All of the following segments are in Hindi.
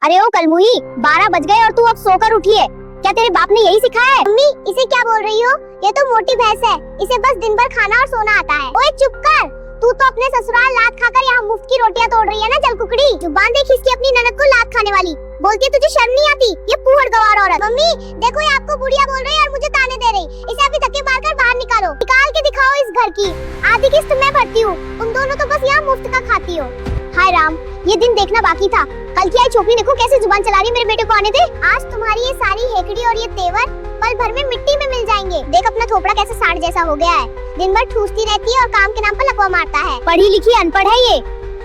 अरे ओ कलमुही, 12 बज गए और तू अब सोकर उठी है। क्या तेरे बाप ने यही सिखाया है? मम्मी इसे क्या बोल रही हो? ये तो मोटी भैंस है, इसे बस दिन भर खाना और सोना आता है। ओए चुप कर, तू तो अपने ससुराल लात खाकर यहाँ मुफ्त की रोटियां तोड़ रही है ना जल कुकड़ी। जुबान देख इसकी अपनी ननद को लात खाने वाली। बोलती है तुझे शर्म नहीं आती, ये फूहड़ गवार औरत। मम्मी देखो ये आपको बुढ़िया बोल रही है और मुझे ताने दे रही। इसे अभी धक्के मारकर बाहर निकालो, निकाल के दिखाओ इस घर की आधी किस्त मैं भरती हूँ, तुम दोनों तो बस यहाँ मुफ्त का खाती हो। हाय राम, ये दिन देखना बाकी था। कल की आई छोकरी देखो कैसे जुबान चला रही है। मेरे बेटे को आने दे। आज तुम्हारी ये सारी हेकड़ी और ये तेवर पल भर में मिट्टी में मिल जाएंगे। देख अपना थोपड़ा कैसे सांड जैसा हो गया है, दिन भर ठूसती रहती है और काम के नाम पर लकवा मारता है। पढ़ी लिखी अनपढ़ है ये,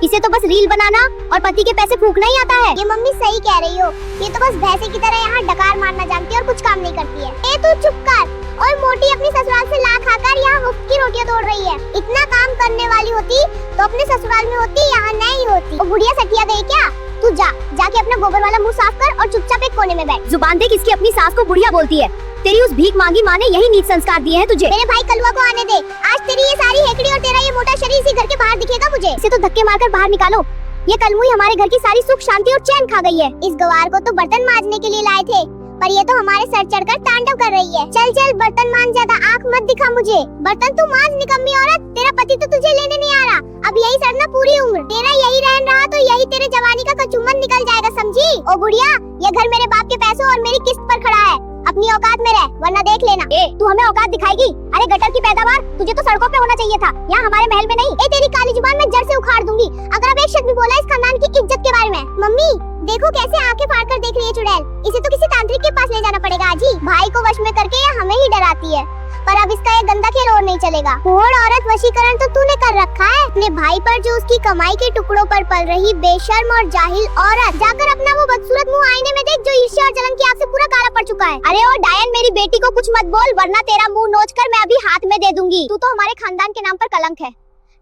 इसे तो बस रील बनाना और पति के पैसे फूकना ही आता है। ये मम्मी सही कह रही हो, ये तो बस भैंसे की तरह यहाँ डकार मारना जानती है और कुछ काम नहीं करती है। ए तू चुप कर। और मोटी अपनी ससुराल से ला खाकर यहाँ मुफ्त की रोटियां तोड़ रही है। इतना काम करने वाली होती तो अपने ससुराल में होती, यहाँ नहीं होती। और बुढ़िया सटिया गई क्या? तू जाके अपना गोबर वाला मुंह साफ कर और चुपचाप एक कोने में बैठ। जुबान देख इसकी अपनी सास को बुढ़िया बोलती है। तेरी उस भीख मांगी माँ ने यही नीच संस्कार दिए हैं तुझे। मेरे भाई कलुआ को आने दे। आज तेरी ये सारी हेकड़ी और तेरा ये मोटा शरीर इसी घर के बाहर दिखेगा मुझे। इसे तो धक्के मारकर बाहर निकालो। ये कलमुही हमारे घर की सारी सुख शांति और चैन खा गई है। इस गवार को तो बर्तन मांजने के लिए लाए थे, पर ये तो हमारे सर चढ़कर तांडव कर रही है। चल चल बर्तन मांज, ज्यादा आँख मत दिखा मुझे। बर्तन तू मांज निकम्मी औरत, तेरा पति तो तुझे लेने नहीं आ रहा। अब यही सड़ना पूरी उम्र। तेरा यही रहन रहा तो यही तेरे जवानी का कचुम्बन निकल जाएगा, समझी? ओ बुढ़िया, ये घर मेरे बाप के पैसों और मेरी किस्त पर खड़ा है। अपनी औकात में रह, वरना देख लेना। तू हमें औकात दिखाएगी? अरे गटर की पैदावार तुझे तो सड़कों पे होना चाहिए था, यहाँ हमारे महल में नहीं। तेरी काली जुबान मैं जड़ से उखाड़ दूंगी अगर अब एक शब्द भी बोला इस खानदान की इज्जत के बारे में। मम्मी देखो कैसे आंखें फाड़ कर देख रही है चुड़ैल। इसे तो किसी तांत्रिक के पास ले जाना पड़ेगा आज ही। भाई को वश में करके ये हमें ही डराती है, पर अब इसका ये गंदा खेल और नहीं चलेगा। फूहड़ औरत, वशीकरण तो तूने कर रखा है अपने भाई पर, जो उसकी कमाई के टुकड़ों पर पल रही बेशर्म और जाहिल औरत। जाकर अपना वो बदसूरत मुंह आईने में देख जो ईर्ष्या और जलन की आग से पूरा काला पड़ चुका है। अरे ओ डायन, मेरी बेटी को कुछ मत बोल, वरना तेरा मुंह नोच कर मैं अभी हाथ में दे दूंगी। तू तो हमारे खानदान के नाम पर कलंक है।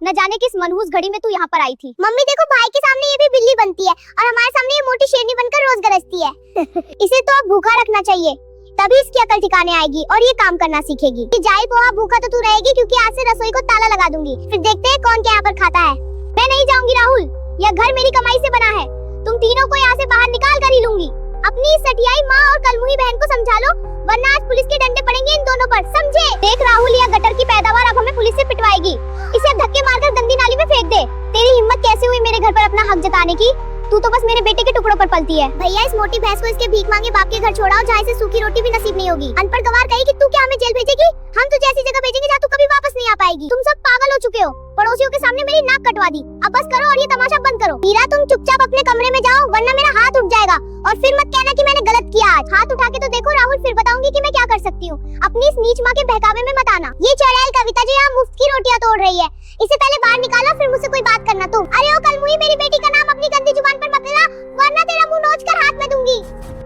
न जाने किस मनहूस घड़ी में तू यहाँ पर आई थी। मम्मी देखो, भाई के सामने ये भी बिल्ली बनती है और हमारे सामने ये मोटी शेरनी बनकर रोज गरजती है। इसे तो अब भूखा रखना चाहिए, तभी इसकी अकल ठिकाने आएगी और ये काम करना सीखेगी। जाई पोहा, भूखा तो तू रहेगी, क्योंकि आज से रसोई को ताला लगा दूंगी। फिर देखते हैं कौन क्या यहाँ पर खाता है। मैं नहीं जाऊंगी राहुल, यह घर मेरी कमाई से बना है। तुम तीनों को यहाँ से बाहर निकाल कर ही लूंगी। अपनी सटियाई माँ और कलमुही बहन को समझा लो, वरना आज पुलिस के डंडे पड़ेंगे इन दोनों पर, समझे? देख राहुल, यह गटर की पैदावार अब हमें पुलिस से पिटवाएगी। इसे अब धक्के मारकर गंदी नाली में फेंक दे। तेरी हिम्मत कैसे हुई मेरे घर पर अपना हक जताने की? तू तो बस मेरे बेटे के टुकड़ों पर पलती है। भैया इस मोटी भैंस को इसके भीख मांगे बाप के घर छोड़ाओ, जहाँ इसे सूखी रोटी भी नसीब नहीं होगी। अनपढ़ गवार कही कि तू क्या हमें जेल भेजेगी? हम तुझे ऐसी जगह भेजेंगे जहाँ तू कभी वापस नहीं आ पाएगी। तुम सब पागल हो चुके हो, पड़ोसियों के सामने मेरी नाक कटवा दी। अब बस करो और ये तमाशा बंद करो। मीरा तुम चुपचाप अपने कमरे में जाओ, वरना मेरा हाथ उठ जाएगा। और फिर मत कहना कि मैंने गलत किया। आज हाथ उठा के तो देखो राहुल, फिर बताऊंगी कि मैं क्या कर सकती हूँ। अपनी इस नीच माँ के बहकावे में मत आना। ये चुड़ैल कविता जो यहाँ मुफ्त की रोटियां तोड़ रही है, इसे पहले बाहर निकालो, फिर मुझसे कोई बात करना तुम। अरे ओ कलमुही, मेरी बेटी का नाम अपनी गंदी जुबान पर मत लेना, वरना तेरा मुंह नोच कर हाथ में दूंगी।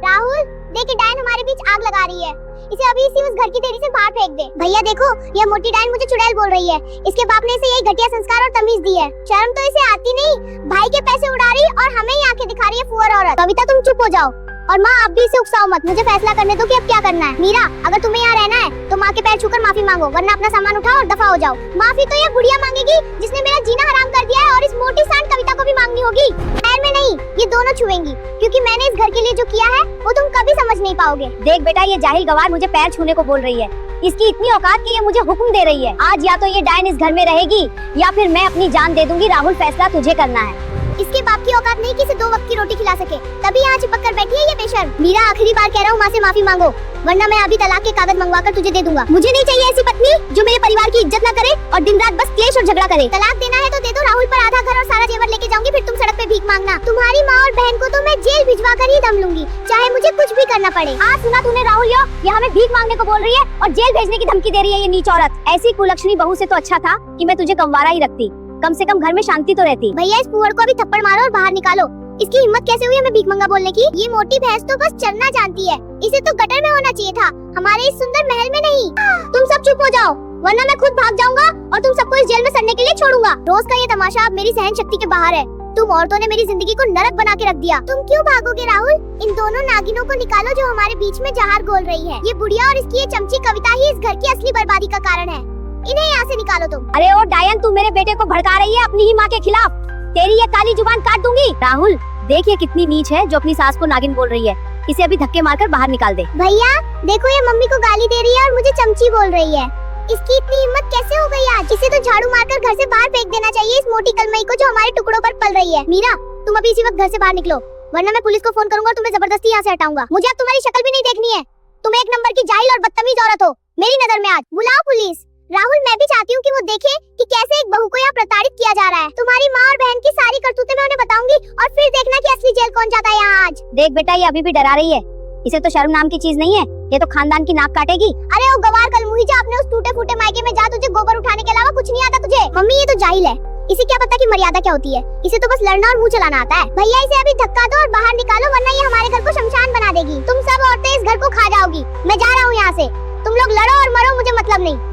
राहुल देखिए, डायन हमारे बीच आग लगा रही है। इसे अभी इसी उस घर की देरी से बाहर फेंक दे। भैया देखो, यह मोटी डायन मुझे चुड़ैल बोल रही है। इसके बाप ने इसे यही घटिया संस्कार और तमीज दी है। शर्म तो इसे आती नहीं, भाई के पैसे उड़ा रही और हमें ही आंखें दिखा रही है फूहड़ औरत। कविता तुम चुप हो जाओ, और माँ आप भी इसे उकसाओ मत। मुझे फैसला करने दो कि अब क्या करना है। मीरा अगर तुम्हें यहाँ रहना है तो माँ के पैर छूकर माफी मांगो, वरना अपना सामान उठाओ और दफा हो जाओ। माफी तो ये बुढ़िया मांगेगी जिसने मेरा जीना हराम कर दिया है, और इस मोटी सांड कविता को भी मांगनी होगी। पैर में नहीं, ये दोनों छुएंगी, क्योंकि मैंने इस घर के लिए जो किया है वो तुम कभी समझ नहीं पाओगे। देख बेटा, ये जाहिल गवार मुझे पैर छूने को बोल रही है। इसकी इतनी औकात कि ये मुझे हुक्म दे रही है। आज या तो ये डायन इस घर में रहेगी या फिर मैं अपनी जान दे दूंगी। राहुल, फैसला तुझे करना है। इसके बाप की औकात नहीं कि इसे 2 वक्त की रोटी खिला सके, तभी यहाँ चिपक कर बैठी है ये बेशर्म। मीरा आखिरी बार कह रहा हूँ, माँ से माफी मांगो, वरना मैं अभी तलाक के कागज मंगवा कर तुझे दे दूंगा। मुझे नहीं चाहिए ऐसी पत्नी जो मेरे परिवार की इज्जत न करे और दिन रात बस क्लेश और झगड़ा करे। तलाक देना है तो दे दो राहुल, पर आधा घर और सारा जेवर लेके जाऊंगी, फिर तुम सड़क पे भीख मांगना। तुम्हारी माँ और बहन को तो मैं जेल भिजवा कर ही दम लूंगी, चाहे मुझे कुछ भी करना पड़े। हाँ सुना तूने राहुल, ये हमें भीख मांगने को बोल रही है और जेल भेजने की धमकी दे रही है ये नीच औरत। ऐसी कुलक्षणी बहू से तो अच्छा था कि मैं तुझे कंवारा ही रखती, कम से कम घर में शांति तो रहती। भैया इस फूहड़ को अभी थप्पड़ मारो और बाहर निकालो। इसकी हिम्मत कैसे हुई हमें भीख मंगा बोलने की? ये मोटी भैंस तो बस चलना जानती है, इसे तो गटर में होना चाहिए था, हमारे इस सुंदर महल में नहीं। तुम सब चुप हो जाओ, वरना मैं खुद भाग जाऊंगा और तुम सबको इस जेल में सड़ने के लिए छोड़ूंगा। रोज का ये तमाशा अब मेरी सहन शक्ति के बाहर है। तुम औरतों ने मेरी जिंदगी को नरक बना के रख दिया। तुम क्यों भागोगे राहुल? इन दोनों नागिनों को निकालो जो हमारे बीच में जहर घोल रही है। ये बुढ़िया और इसकी ये चमची कविता ही इस घर की असली बर्बादी का कारण है। इन्हें यहाँ से निकालो तुम। अरे ओ डायन, तू मेरे बेटे को भड़का रही है अपनी ही माँ के खिलाफ। तेरी ये काली जुबान काट दूंगी। राहुल, देख ये कितनी नीच है जो अपनी सास को नागिन बोल रही है। इसे अभी धक्के मारकर बाहर निकाल दे। भैया देखो, ये मम्मी को गाली दे रही है और मुझे चमची बोल रही है। इसकी इतनी हिम्मत कैसे हो गई आज? इसे तो झाड़ू मारकर घर से बाहर फेंक देना चाहिए, इस मोटी कलमई को जो हमारे टुकड़ों पर पल रही है। मीरा, तुम अभी इसी वक्त घर से बाहर निकलो, वरना मैं पुलिस को फोन करूंगा और तुम्हें जबरदस्ती यहाँ से हटाऊंगा। मुझे अब तुम्हारी शक्ल भी नहीं देखनी है। तुम एक नंबर की जाहिल और बदतमीज औरत हो मेरी नजर में आज। बुलाओ पुलिस। राहुल, मैं भी चाहती हूँ कि वो देखे कि कैसे एक बहू को यहाँ प्रताड़ित किया जा रहा है। तुम्हारी माँ और बहन की सारी करतूतें मैं उन्हें बताऊंगी और फिर देखना कि असली जेल कौन जाता है यहाँ आज। देख बेटा, ये अभी भी डरा रही है। इसे तो शर्म नाम की चीज नहीं है, ये तो खानदान की नाक काटेगी। अरे ओ गवार कलमुही, जा अपने उस टूटे फूटे मायके में जा, तुझे गोबर उठाने के अलावा कुछ नहीं आता तुझे। मम्मी, ये तो जाहिल है, इसे क्या पता कि मर्यादा क्या होती है। इसे तो बस लड़ना और मुंह चलाना आता है। भैया, इसे अभी धक्का दो और बाहर निकालो, वरना ये हमारे घर को शमशान बना देगी। तुम सब औरतें इस घर को खा जाओगी। मैं जा रहा हूँ यहाँ से। तुम लोग लड़ो और मरो, मुझे मतलब नहीं।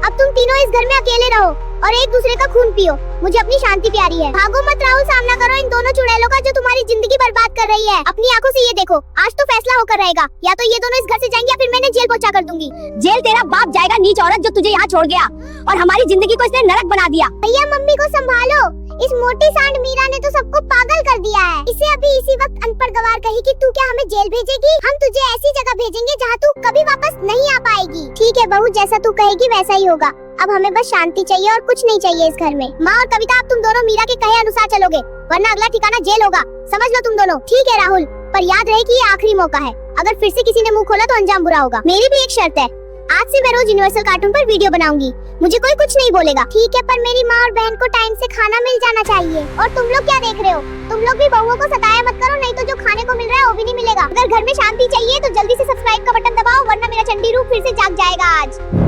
अब तुम तीनों इस घर में अकेले रहो और एक दूसरे का खून पियो। मुझे अपनी शांति प्यारी है। भागो मत राहुल, सामना करो इन दोनों चुड़ैलों का जो तुम्हारी जिंदगी बर्बाद कर रही है। अपनी आंखों से ये देखो, आज तो फैसला होकर रहेगा। या तो ये दोनों इस घर से जाएंगे या फिर मैं इन्हें जेल पहुंचा कर दूंगी। जेल तेरा बाप जाएगा, नीच औरत जो तुझे यहाँ छोड़ गया और हमारी जिंदगी को इसने नरक बना दिया। भैया, मम्मी को संभालो। इस मोटी सांड मीरा ने तो सबको पागल कर दिया है। इसे अभी इसी वक्त अनपढ़ गवार कहेगी, तू क्या हमें जेल भेजेगी? हम तुझे ऐसी जगह भेजेंगे जहाँ तू कभी वापस नहीं आ पाएगी। ठीक है बहू, जैसा तू कहेगी वैसा ही होगा। अब हमें बस शांति चाहिए और कुछ नहीं चाहिए इस घर में। माँ और कविता, आप तुम दोनों मीरा के कहे अनुसार चलोगे, वरना अगला ठिकाना जेल होगा। समझ लो तुम दोनों। ठीक है राहुल, पर याद रहे कि ये आखिरी मौका है। अगर फिर से किसी ने मुंह खोला तो अंजाम बुरा होगा। मेरी भी एक शर्त है, आज से मैं रोज यूनिवर्सल कार्टून पर वीडियो बनाऊंगी। मुझे कोई कुछ नहीं बोलेगा। ठीक है, पर मेरी माँ और बहन को टाइम से खाना मिल जाना चाहिए। और तुम लोग क्या देख रहे हो? तुम लोग भी बहुओं को सताया मत करो, नहीं तो जो खाने को मिल रहा है वो भी नहीं मिलेगा। अगर घर में शांति चाहिए तो जल्दी से सब्सक्राइब का बटन दबाओ, वरना मेरा चंडी रूप फिर से जाग जाएगा आज।